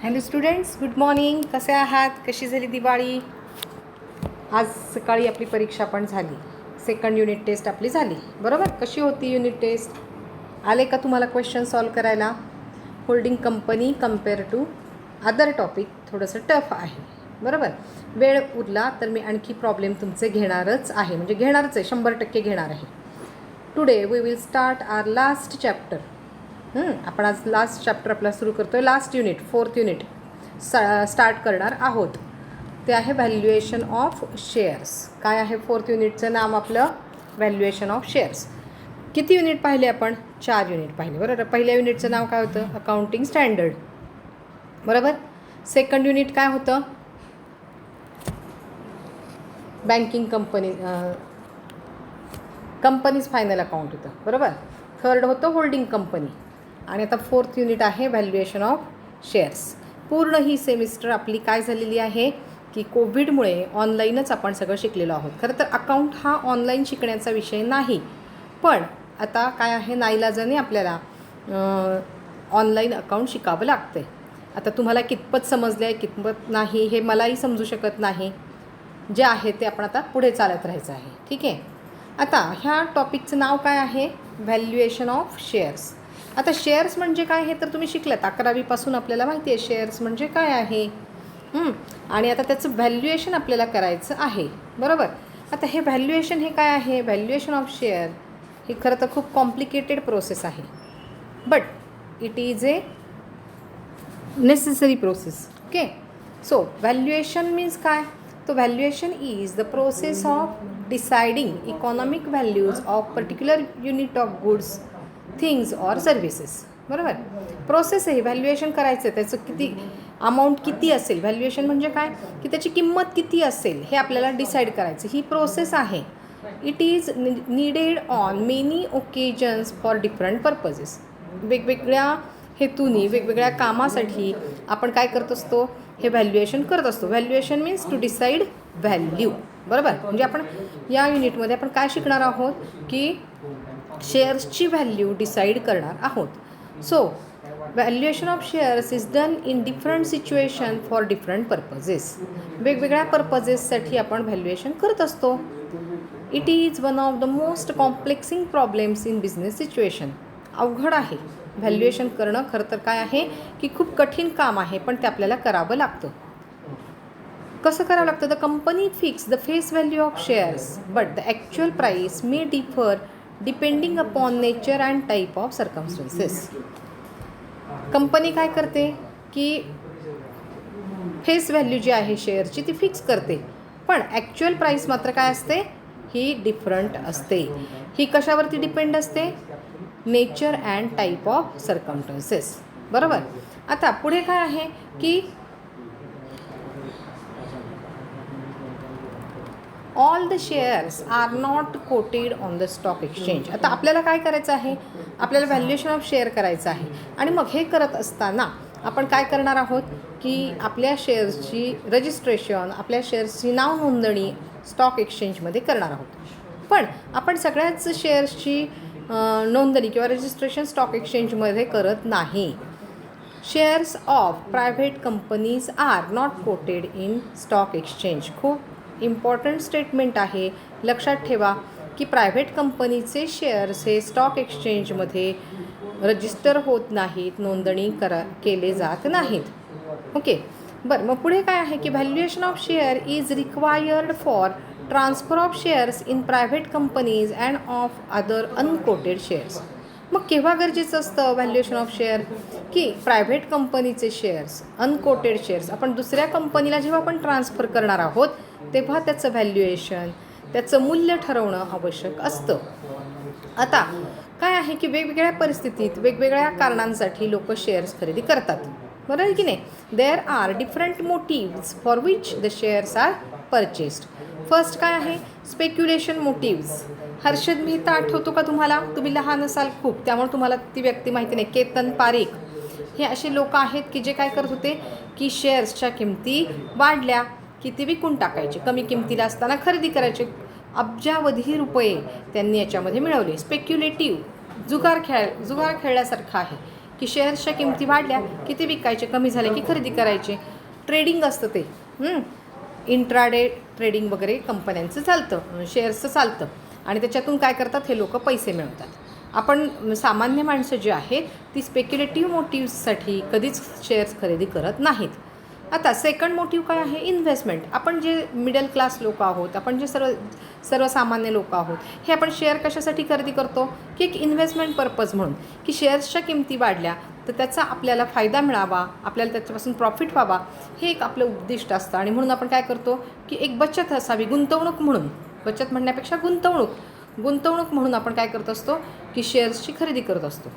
Hello students, good morning. कसे आहात? कशी झाली दिवाळी? आज सकाळी आपली परीक्षा पण झाली. सेकंड युनिट टेस्ट आपली झाली, बरोबर? कशी होती युनिट टेस्ट? आले का तुम्हाला क्वेश्चन सॉल्व करायला? Holding company compare to other topic थोडंसं टफ आहे, बरोबर? वेळ उरला तर मी आणखी प्रॉब्लेम तुमचे घेणारच आहे, म्हणजे घेणारच आहे, 100% घेणार आहे. Today we will start our last chapter. आपण आज लास्ट चॅप्टर आपला सुरू करतो आहे. Last unit, 4th unit start करणार आहोत. ते आहे व्हॅल्युएशन ऑफ शेअर्स. काय आहे 4th युनिटचं नाव आपलं? Valuation of shares. किती युनिट पाहिले आपण? 4 युनिट पाहिले, बरोबर? पहिल्या युनिटचं नाव काय होतं? अकाउंटिंग स्टँडर्ड, बरोबर? सेकंड युनिट काय होतं? बँकिंग कंपनीज फायनल अकाउंट होतं, बरोबर? थर्ड होतं होल्डिंग कंपनी. आणि आता 4th युनिट आहे व्हॅल्युएशन ऑफ शेअर्स. पूर्ण ही सेमिस्टर आपली काय झालेली आहे की कोविडमुळे ऑनलाईनच आपण सगळं शिकलेलो आहोत. खरं तर अकाउंट हा ऑनलाईन शिकण्याचा विषय नाही, पण आता काय आहे, नाईलाजाने आपल्याला ऑनलाईन अकाउंट शिकावं लागतं आहे. आता तुम्हाला कितपत समजलं आहे कितपत नाही हे मलाही समजू शकत नाही. जे आहे ते आपण आता पुढे चालत राहायचं आहे, ठीक आहे? आता ह्या टॉपिकचं नाव काय आहे? Valuation of shares. आता शेअर्स म्हणजे काय हे तर तुम्ही शिकलात, 11वीपासून आपल्याला माहिती आहे शेअर्स म्हणजे काय आहे. आणि आता त्याचं व्हॅल्युएशन आपल्याला करायचं आहे, बरोबर? आता हे व्हॅल्युएशन हे काय आहे? व्हॅल्युएशन ऑफ शेअर ही खरं तर खूप कॉम्प्लिकेटेड प्रोसेस आहे, but it is a necessary process. Okay, so valuation means काय? तो valuation is the process of deciding economic values of particular unit of goods, things or services, बरोबर? Process आहे valuation करायचं. त्याचं किती अमाऊंट किती असेल, व्हॅल्युएशन म्हणजे काय की त्याची किंमत किती असेल हे आपल्याला डिसाईड करायचं. ही प्रोसेस आहे. It is needed on many occasions for different purposes. वेगवेगळ्या हेतूनी, वेगवेगळ्या कामासाठी आपण काय करत असतो? हे व्हॅल्युएशन करत असतो. Valuation means to decide value, बरोबर? म्हणजे आपण या युनिटमध्ये आपण काय शिकणार आहोत की शेअर्सची व्हॅल्यू डिसाईड करणार आहोत. So valuation of shares is done in different situation for different purposes. वेगवेगळ्या पर्पजेससाठी आपण व्हॅल्युएशन करत असतो. It is one of the most complexing problems in business situation. अवघड आहे व्हॅल्युएशन करणं. खरं तर काय आहे की खूप कठीण काम आहे, पण ते आपल्याला करावं लागतं. कसं करावं लागतं? The company fix the face value of shares but the actual price may differ depending upon nature and type of circumstances. Company काय करते की फेस व्हॅल्यू जी आहे शेअरची ती फिक्स करते, पण ॲक्च्युअल प्राईस मात्र काय असते? ही डिफरंट असते. ही कशावरती डिपेंड असते? Nature and type of circumstances, बरोबर? आता पुढे काय आहे की all the shares are not quoted on the stock exchange. आता आपल्याला काय करायचं आहे? आपल्याला व्हॅल्युएशन ऑफ शेअर करायचं आहे. आणि मग हे करत असताना आपण काय करणार आहोत की आपल्या शेअर्सची रजिस्ट्रेशन, आपल्या शेअर्सची नाव नोंदणी स्टॉक एक्सचेंजमध्ये करणार आहोत. पण आपण सगळ्याच शेअर्सची नोंदणी किंवा रजिस्ट्रेशन स्टॉक एक्सचेंजमध्ये करत नाही. Shares of private companies are not quoted in stock exchange. खूप इम्पॉर्टंट स्टेटमेंट आहे, लक्षात ठेवा की प्रायव्हेट कंपनीचे शेअर्स हे स्टॉक एक्सचेंजमध्ये रजिस्टर होत नाहीत, नोंदणी केले जात नाहीत. ओके, बरं. मग पुढे काय आहे की valuation of share is required for transfer of shares in private companies and of other unquoted shares. मग केव्हा गरजेचं असतं व्हॅल्युएशन ऑफ शेअर? की प्रायव्हेट कंपनीचे शेअर्स, अनकोटेड शेअर्स आपण दुसऱ्या कंपनीला जेव्हा आपण ट्रान्सफर करणार आहोत तेव्हा त्याचं व्हॅल्युएशन, त्याचं मूल्य ठरवणं आवश्यक असतं. आता काय आहे की वेगवेगळ्या परिस्थितीत, वेगवेगळ्या कारणांसाठी लोक शेअर्स खरेदी करतात, बरोबर आहे की नाही? There are different motives for which the shares are purchased. First काय आहे? Speculation motives. हर्षद मेहता आठवतो का तुम्हाला? तुम्ही लहान असाल खूप, त्यामुळे तुम्हाला ती व्यक्ती माहिती नाही. केतन पारेख हे असे लोक आहेत की जे काय करत होते की शेअर्सच्या किमती वाढल्या की ते विकून टाकायचे, कमी किमतीला असताना खरेदी करायचे. अब्जावधी रुपये त्यांनी याच्यामध्ये मिळवले. स्पेक्युलेटिव्ह जुगार खेळल्यासारखं आहे. की शेअर्सच्या किमती वाढल्या की ते विकायचे, कमी झाले की खरेदी करायचे. ट्रेडिंग असतं ते, इंट्राडे ट्रेडिंग वगैरे कंपन्यांचं चालतं, शेअर्सचं चालतं आणि त्याच्यातून काय करतात हे लोक पैसे मिळवतात. आपण सामान्य माणसं जी आहेत ती स्पेक्युलेटिव्ह मोटिव्ससाठी कधीच शेअर्स खरेदी करत नाहीत. आता सेकंड मोटिव्ह काय आहे? इन्व्हेस्टमेंट. आपण जे मिडल क्लास लोक आहोत, आपण जे सर्वसामान्य लोक आहोत, हे आपण शेअर कशासाठी खरेदी करतो? की एक इन्व्हेस्टमेंट पर्पज म्हणून, की शेअर्सच्या किमती वाढल्या तर त्याचा आपल्याला फायदा मिळावा, आपल्याला त्याच्यापासून प्रॉफिट व्हावा, हे एक आपलं उद्दिष्ट असतं. आणि म्हणून आपण काय करतो की एक बचत असावी, गुंतवणूक म्हणून, बचत म्हणण्यापेक्षा गुंतवणूक म्हणून आपण काय करत असतो की शेअर्सची खरेदी करत असतो.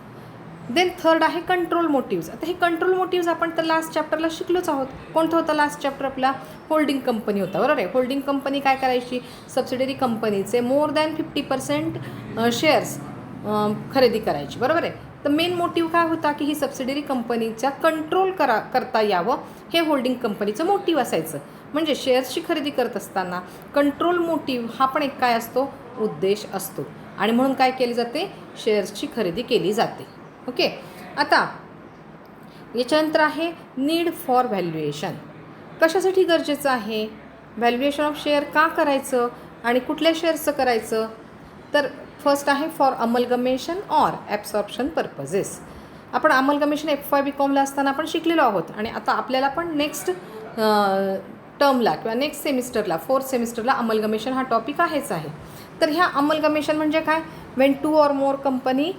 देन थर्ड आहे कंट्रोल मोटिव्स. आता हे कंट्रोल मोटिव्स आपण तर लास्ट चॅप्टरला शिकलोच आहोत. कोणतं होतं लास्ट चॅप्टर आपला? होल्डिंग कंपनी होता, बरोबर आहे. होल्डिंग कंपनी काय करायची? सबसिडरी कंपनीचे मोर दॅन 50% शेअर्स खरेदी करायची, बरोबर आहे. तर मेन मोटिव्ह काय होता की ही सबसिडरी कंपनीचा कंट्रोल करता यावं, हे होल्डिंग कंपनीचं मोटिव्ह असायचं. म्हणजे शेअर्सची खरेदी करत असताना कंट्रोल मोटिव्ह हा पण एक काय असतो? उद्देश असतो. आणि म्हणून काय केली जाते? शेअर्सची खरेदी केली जाते. ओके. आता याच्यानंतर आहे नीड फॉर व्हॅल्युएशन. कशासाठी गरजेचं आहे? व्हॅल्युएशन ऑफ शेअर का करायचं आणि कुठल्या शेअर्सचं करायचं? तर फर्स्ट आहे for amalgamation or absorption purposes. आपण अमलगमेशन FY BComला असताना आपण शिकलेलो आहोत आणि आता आपल्याला पण नेक्स्ट टर्मला किंवा नेक्स्ट सेमिस्टरला, 4th सेमिस्टरला अमलगमेशन हा टॉपिक आहेच आहे. तर ह्या अमलगमेशन म्हणजे काय? When 2 or more company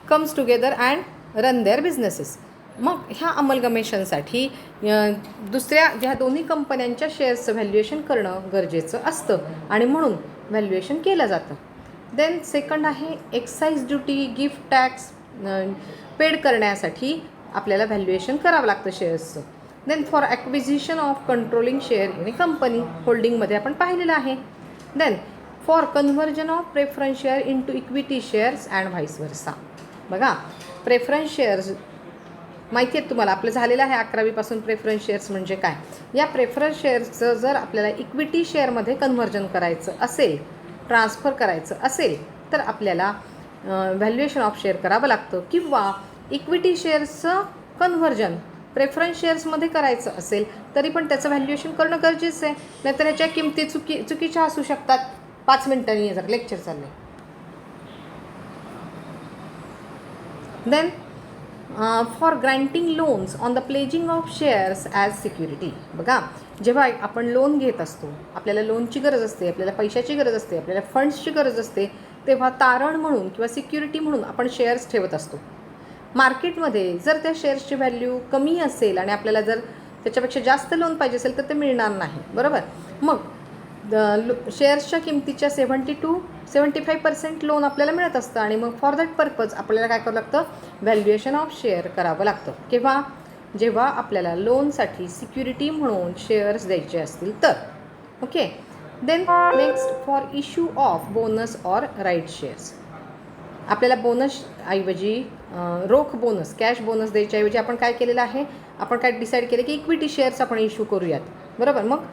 comes together and run their businesses. मग ह्या अमलगमेशनसाठी दुसऱ्या ज्या दोन्ही कंपन्यांच्या शेअर्सचं व्हॅल्युएशन करणं गरजेचं असतं आणि म्हणून व्हॅल्युएशन केलं जातं. देन सेकंड आहे excise duty, gift tax paid करण्यासाठी आपल्याला व्हॅल्युएशन करावं लागतं शेअर्सचं. Then for acquisition of controlling share in a company, होल्डिंगमध्ये आपण पाहिलेलं आहे. Then for conversion of preference share into equity shares and vice versa. बघा, प्रेफरन्स शेअर्स माहिती आहेत तुम्हाला, आपलं झालेलं आहे 11वीपासून प्रेफरन्स शेअर्स म्हणजे काय. या प्रेफरन्स शेअर्सचं जर आपल्याला इक्विटी शेअरमध्ये कन्व्हर्जन करायचं असेल, ट्रान्सफर करायचं असेल तर आपल्याला व्हॅल्युएशन ऑफ शेअर करावं लागतं. किंवा इक्विटी शेअर्सचं कन्व्हर्जन प्रेफरन्स शेअर्समध्ये करायचं असेल तरी पण त्याचं व्हॅल्युएशन करणं गरजेचं आहे. नाहीतर ह्याच्या किमती चुकीच्या असू शकतात. 5 मिनिटांनी जर लेक्चर चाललं आहे. Then for granting loans on the pledging of shares as security. बघा, जेव्हा आपण लोन घेत असतो, आपल्याला लोनची गरज असते, आपल्याला पैशाची गरज असते, आपल्याला फंड्सची गरज असते, तेव्हा तारण म्हणून किंवा सिक्युरिटी म्हणून आपण शेअर्स ठेवत असतो. मार्केटमध्ये जर त्या शेअर्सची व्हॅल्यू कमी असेल आणि आपल्याला जर त्याच्यापेक्षा जास्त लोन पाहिजे असेल तर ते मिळणार नाही, बरोबर. मग शेअर्सच्या किमतीच्या 70 to 75% लोन आपल्याला मिळत असतं आणि मग फॉर दॅट पर्पज आपल्याला काय करावं लागतं? व्हॅल्युएशन ऑफ शेअर करावं लागतं. केव्हा? जेव्हा आपल्याला लोनसाठी सिक्युरिटी म्हणून शेअर्स द्यायचे असतील तर. Okay. Then next for issue of bonus or right shares. आपल्याला बोनस ऐवजी रोख बोनस, कॅश बोनस द्यायच्याऐवजी आपण काय केलेलं आहे? आपण काय डिसाईड केलं की इक्विटी शेअर्स आपण इश्यू करूयात, बरोबर. मग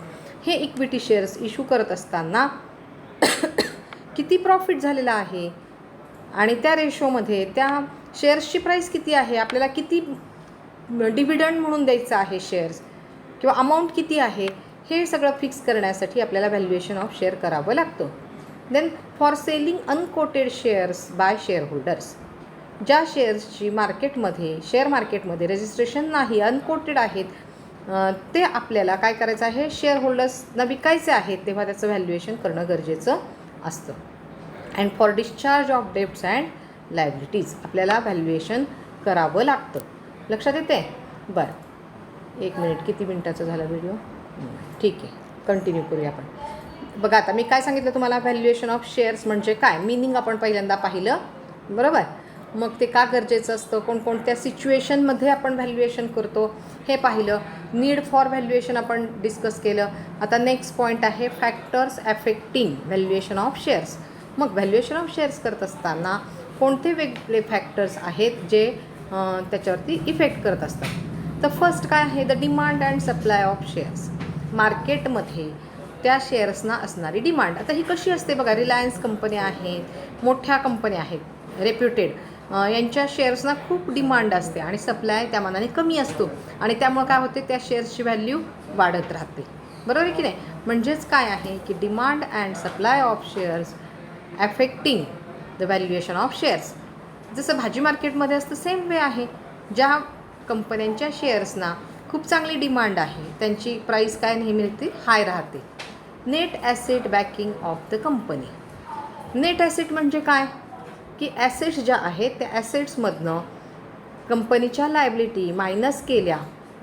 हे इक्विटी शेअर्स इश्यू करत असताना किती प्रॉफिट झालेला आहे आणि त्या रेशोमध्ये त्या शेअर्सची प्राईस किती आहे, आपल्याला किती डिव्हिडंड म्हणून द्यायचं आहे शेअर्स, किंवा अमाऊंट किती आहे, हे सगळं फिक्स करण्यासाठी आपल्याला व्हॅल्युएशन ऑफ शेअर करावं लागतं. Then for selling unquoted shares by share holders. ज्या शेअर्सची मार्केटमध्ये, शेअर मार्केटमध्ये रजिस्ट्रेशन नाही, अनकोटेड आहेत, ते आपल्याला काय करायचं आहे? शेअर होल्डर्सना विकायचे आहेत, तेव्हा त्याचं व्हॅल्युएशन करणं गरजेचं असतं. And for discharge of debts and liabilities आपल्याला व्हॅल्युएशन करावं लागतं. लक्षात येते? बरं, 1 मिनिट. किती मिनिटाचा झाला व्हिडिओ? ठीक आहे, कंटिन्यू करूया आपण. बघा, आता मी काय सांगितलं तुम्हाला? व्हॅल्युएशन ऑफ शेअर्स म्हणजे काय, मिनिंग आपण पहिल्यांदा पाहिलं, बरोबर. मग ते का गरजेचं असतं, कोणकोणत्या सिच्युएशनमध्ये आपण व्हॅल्युएशन करतो हे पाहिलं. नीड फॉर व्हॅल्युएशन आपण डिस्कस केलं. आता नेक्स्ट पॉईंट आहे फॅक्टर्स ॲफेक्टिंग व्हॅल्युएशन ऑफ शेअर्स. मग व्हॅल्युएशन ऑफ शेअर्स करत असताना कोणते वेगवेगळे फॅक्टर्स आहेत जे त्याच्यावरती इफेक्ट करत असतात. तर फर्स्ट काय आहे? The demand and supply of shares. मार्केटमध्ये त्या शेअर्सना असणारी डिमांड. आता ही कशी असते बघा, रिलायन्स कंपनी आहेत, मोठ्या कंपन्या आहेत, रेप्युटेड यांच्या शेअर्सना खूप डिमांड असते आणि सप्लाय त्या मानाने कमी असतो आणि त्यामुळे काय होते, त्या शेअर्सची व्हॅल्यू वाढत राहते. बरोबर आहे की नाही? म्हणजेच काय आहे की demand and supply of shares affecting the valuation of shares. जसं भाजी मार्केटमध्ये असतं सेम वे आहे. ज्या कंपन्यांच्या शेअर्सना खूप चांगली डिमांड आहे त्यांची प्राईस काय नेहमी ती हाय राहते. Net asset backing of the company. Net asset म्हणजे काय की ॲसेट्स ज्या आहेत त्या ॲसेट्समधनं कंपनीच्या लायबिलिटी मायनस केल्या,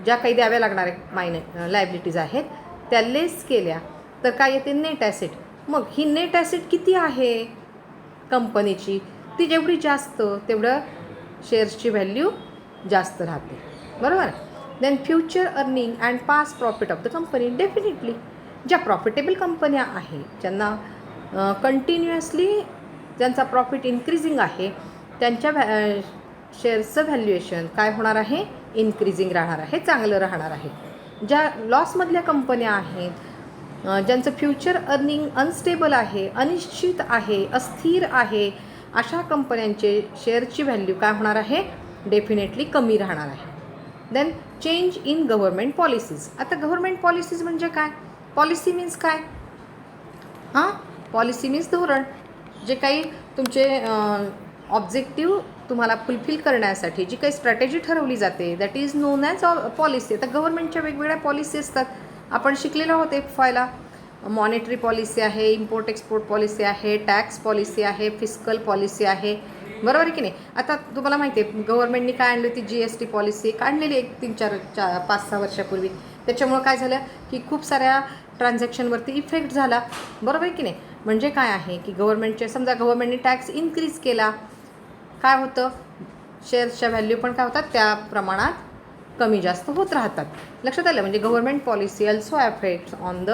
ज्या काही द्याव्या लागणाऱ्या लायबिलिटीज आहेत त्या लेस केल्या तर काय येते, नेट ॲसेट. मग ही नेट ॲसेट किती आहे कंपनीची, ती जेवढी जास्त तेवढं शेअर्सची व्हॅल्यू जास्त राहते. बरोबर. Then future earning and past profit of the company. Definitely ज्या प्रॉफिटेबल कंपन्या आहेत, ज्यांना कंटिन्युअसली ज्यांचा प्रॉफिट इन्क्रीजिंग आहे, त्यांच्या शेअर्सचं व्हॅल्युएशन काय होणार आहे, इन्क्रीजिंग राहणार आहे, चांगलं राहणार आहे. ज्या लॉसमधल्या कंपन्या आहेत, ज्यांचं फ्युचर अर्निंग अनस्टेबल आहे, अनिश्चित आहे, अस्थिर आहे, अशा कंपन्यांचे शेअरची व्हॅल्यू काय होणार आहे, डेफिनेटली कमी राहणार आहे. Then change in government policies. आता गव्हर्मेंट पॉलिसीज म्हणजे काय, पॉलिसी मीन्स काय, पॉलिसी मीन्स धोरण. जे काही तुमचे ऑब्जेक्टिव्ह तुम्हाला फुलफिल करण्यासाठी जी काही स्ट्रॅटेजी ठरवली जाते that is non as policy. आता गव्हर्मेंटच्या वेगवेगळ्या पॉलिसी असतात. आपण शिकलेलो आहोत FYला. मॉनेटरी पॉलिसी आहे, इम्पोर्ट एक्सपोर्ट पॉलिसी आहे, टॅक्स पॉलिसी आहे, फिस्कल पॉलिसी आहे. बरोबर आहे की नाही? आता तुम्हाला माहिती आहे गव्हर्मेंटनी काय आणली होती, GST पॉलिसी काढलेली एक 5-6 वर्षापूर्वी. त्याच्यामुळं काय झालं की खूप साऱ्या ट्रान्झॅक्शनवरती इफेक्ट झाला. बरोबर आहे की नाही? म्हणजे काय आहे की समजा गव्हर्मेंटने टॅक्स इन्क्रीज केला, काय होतं, शेअर्सच्या व्हॅल्यू पण काय होतात त्या प्रमाणात कमी जास्त होत राहतात. लक्षात आलं? म्हणजे government policy also affects on the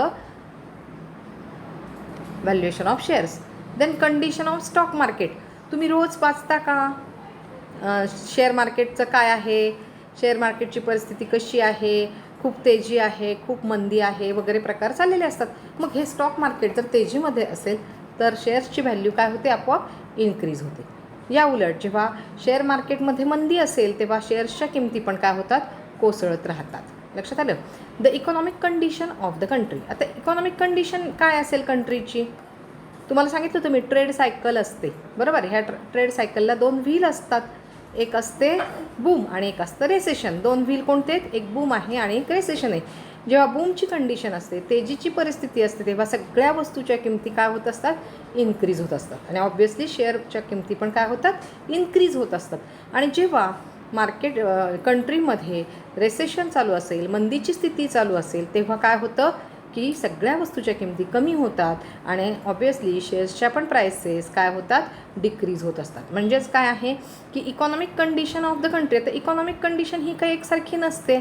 valuation of shares. Then condition of stock market. तुम्ही रोज वाचता का शेअर मार्केटचं काय आहे, शेअर मार्केटची परिस्थिती कशी आहे, खूप तेजी आहे, खूप मंदी आहे वगैरे प्रकार चाललेले असतात. मग हे स्टॉक मार्केट जर तेजीमध्ये असेल तर शेअर्सची व्हॅल्यू काय होते, आपोआप इन्क्रीज होते. या उलट जेव्हा शेअर मार्केटमध्ये मंदी असेल तेव्हा शेअर्सच्या किमती पण काय होतात, कोसळत राहतात. लक्षात आलं? The economic condition of the country. आता इकॉनॉमिक कंडिशन काय असेल कंट्रीची, तुम्हाला सांगितलं तुम्ही ट्रेड सायकल असते. बरोबर. ह्या ट्रेड सायकलला 2 व्हील असतात. एक असते बूम आणि एक असतं रेसेशन. 2 व्हील कोणते आहेत, एक बूम आहे आणि एक रेसेशन आहे. जेव्हा बूमची कंडिशन असते, तेजीची परिस्थिती असते, तेव्हा सगळ्या वस्तूच्या किमती काय होत असतात, इन्क्रीज होत असतात आणि ऑब्व्हियसली शेअरच्या किमती पण काय होतात, इन्क्रीज होत असतात. आणि जेव्हा कंट्रीमध्ये रेसेशन चालू असेल, मंदीची स्थिती चालू असेल, तेव्हा काय होतं की सगळ्या वस्तूच्या किमती कमी होतात आणि ऑब्व्हियसली शेअर्सच्या पण प्राइसेस काय होतात, डिक्रीज होत असतात. म्हणजेच काय आहे की economic condition of the country. तर इकॉनॉमिक कंडिशन ही काही एकसारखी नसते.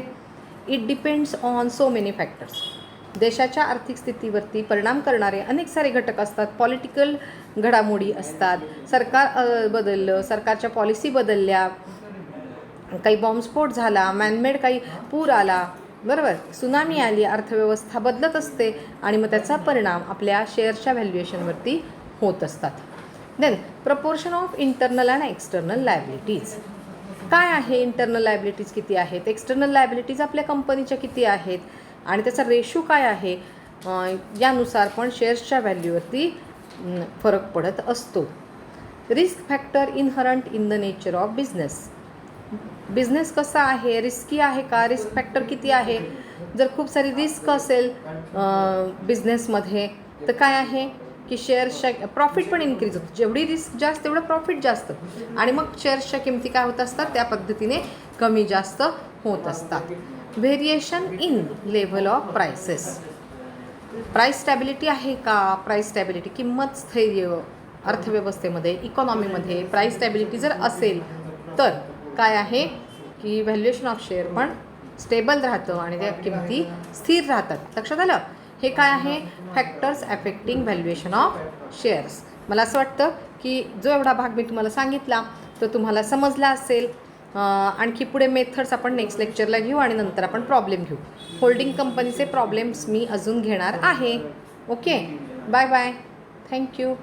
It depends on so many factors. देशाच्या आर्थिक स्थितीवरती परिणाम करणारे अनेक सारे घटक असतात. पॉलिटिकल घडामोडी असतात, सरकार बदललं, सरकारच्या पॉलिसी बदलल्या, काही बॉम्बस्फोट झाला, मॅनमेड काही पूर आला, बरोबर, सुनामी आली, अर्थव्यवस्था बदलत असते आणि मग त्याचा परिणाम आपल्या शेअर्सच्या व्हॅल्युएशनवरती होत असतात. Then proportion of internal and external liabilities. काय आहे, इंटरनल लायबिलिटीज किती आहेत, एक्सटर्नल लायबिलिटीज आपल्या कंपनीच्या किती आहेत आणि त्याचा रेशो काय आहे, यानुसार पण शेअर्सच्या व्हॅल्यूवरती फरक पडत असतो. Risk factor inherent in the nature of business. Business कसा आहे, रिस्की आहे का, रिस्क फॅक्टर किती आहे. जर खूप सारी रिस्क असेल बिझनेसमध्ये तर काय आहे की शेअर्सच्या प्रॉफिट पण इन्क्रीज होतो. जेवढी रिस्क जास्त तेवढं प्रॉफिट जास्त आणि मग शेअर्सच्या किमती काय होत असतात, त्या पद्धतीने कमी जास्त होत असतात. Variation in level of prices. Price stability आहे का, प्राईस स्टॅबिलिटी किंमत स्थैर्य अर्थव्यवस्थेमध्ये, इकॉनॉमीमध्ये प्राईस स्टॅबिलिटी जर असेल तर काय आहे की व्हॅल्युएशन ऑफ शेअर पण स्टेबल राहतं आणि त्या किमती स्थिर राहतात. लक्षात आलं? हे काय आहे, factors affecting valuation of shares. मला असं वाटतं की जो एवढा भाग मी तुम्हाला सांगितला तो तुम्हाला समजला असेल. आणखी पुढे मेथड्स आपण नेक्स्ट लेक्चरला घेऊ आणि नंतर आपण प्रॉब्लेम घेऊ. होल्डिंग कंपनीचे प्रॉब्लेम्स मी अजून घेणार आहे. Okay, bye bye, thank you.